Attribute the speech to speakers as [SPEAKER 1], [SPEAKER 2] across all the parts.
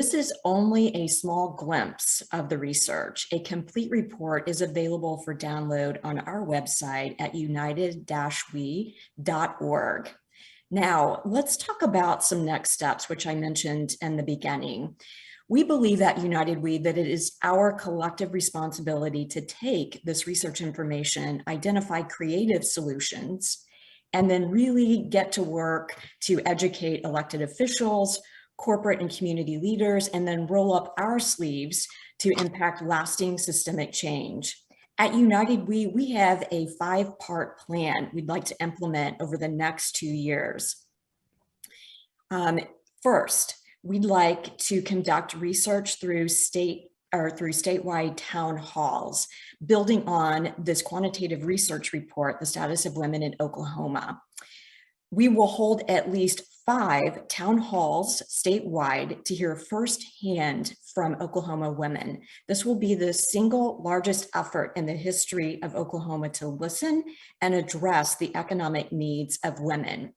[SPEAKER 1] This is only a small glimpse of the research. A complete report is available for download on our website at united-we.org. Now, let's talk about some next steps, which I mentioned in the beginning. We believe at United We that it is our collective responsibility to take this research information, identify creative solutions, and then really get to work to educate elected officials, corporate and community leaders, and then roll up our sleeves to impact lasting systemic change. At United We have a 5-part plan we'd like to implement over the next 2 years. First, we'd like to conduct research through statewide town halls, building on this quantitative research report, The Status of Women in Oklahoma. We will hold at least 5 town halls statewide to hear firsthand from Oklahoma women. This will be the single largest effort in the history of Oklahoma to listen and address the economic needs of women.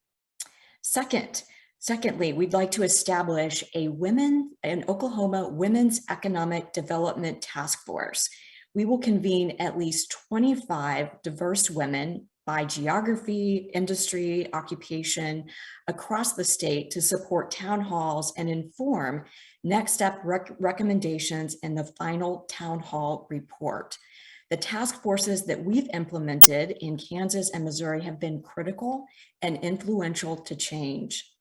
[SPEAKER 1] Secondly, we'd like to establish an Oklahoma Women's Economic Development Task Force. We will convene at least 25 diverse women by geography, industry, occupation across the state to support town halls and inform next step recommendations in the final town hall report. The task forces that we've implemented in Kansas and Missouri have been critical and influential to change.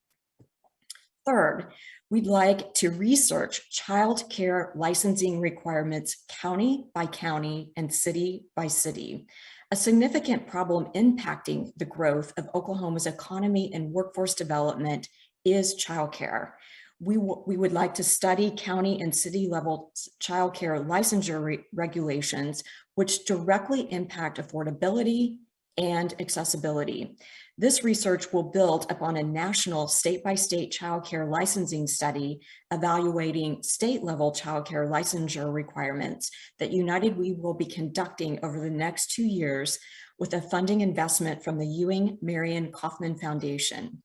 [SPEAKER 1] Third, we'd like to research child care licensing requirements county by county and city by city. A significant problem impacting the growth of Oklahoma's economy and workforce development is childcare. We would like to study county and city level childcare licensure regulations, which directly impact affordability and accessibility. This research will build upon a national state-by-state childcare licensing study evaluating state-level childcare licensure requirements that United We will be conducting over the next 2 years with a funding investment from the Ewing Marion Kauffman Foundation.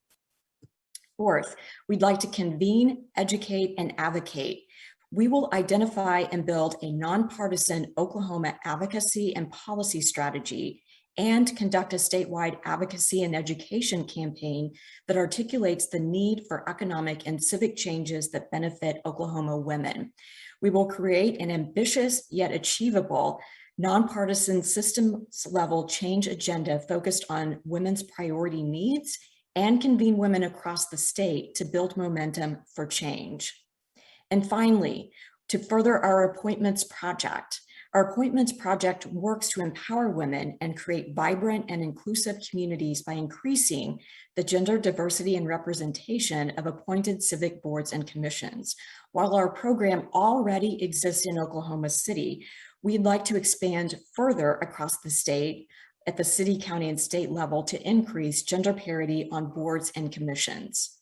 [SPEAKER 1] Fourth, we'd like to convene, educate, and advocate. We will identify and build a nonpartisan Oklahoma advocacy and policy strategy and conduct a statewide advocacy and education campaign that articulates the need for economic and civic changes that benefit Oklahoma women. We will create an ambitious yet achievable nonpartisan systems level change agenda focused on women's priority needs and convene women across the state to build momentum for change. And finally, to further our appointments project. Our appointments project works to empower women and create vibrant and inclusive communities by increasing the gender diversity and representation of appointed civic boards and commissions. While our program already exists in Oklahoma City, we'd like to expand further across the state at the city, county, and state level to increase gender parity on boards and commissions.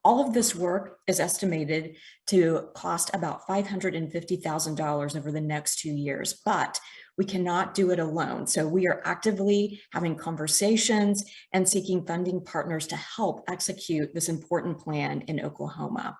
[SPEAKER 1] All of this work is estimated to cost about $550,000 over the next 2 years, but we cannot do it alone. So we are actively having conversations and seeking funding partners to help execute this important plan in Oklahoma.